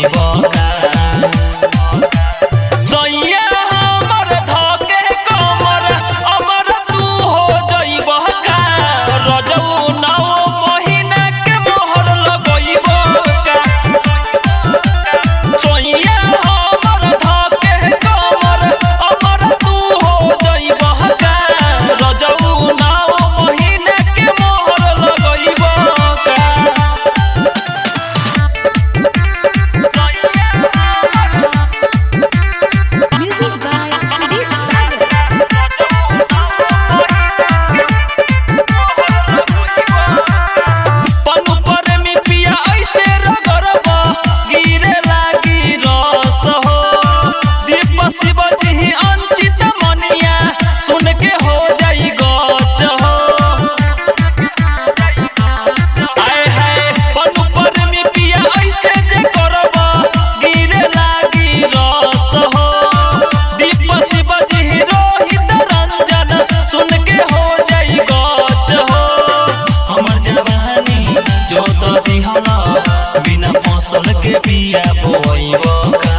लगइबो का सैया हमर धके कमर अमर तू हो जइबो का रजऊ 9 महीना के मोहर लगइबो का सैया हमर धके कमर अमर तू हो जइबो का रजऊ 9 महीना के मोहर लगइबो का Music by Sudeep Sagar. पनु पर में पिया ऐसे रगरबा गिरे लागी रस हो दीप शिव जी अंचित मनिया सुन के हो जाई गच हो आए हाय पनु पर में पिया ऐसे जे करबा गिरे लागी रस हो दीप शिव जी रोहित रंजन सुन के हो जाई गच हो हमर जवानी जो तो दिहला बिना फसल के बिया बोइबो का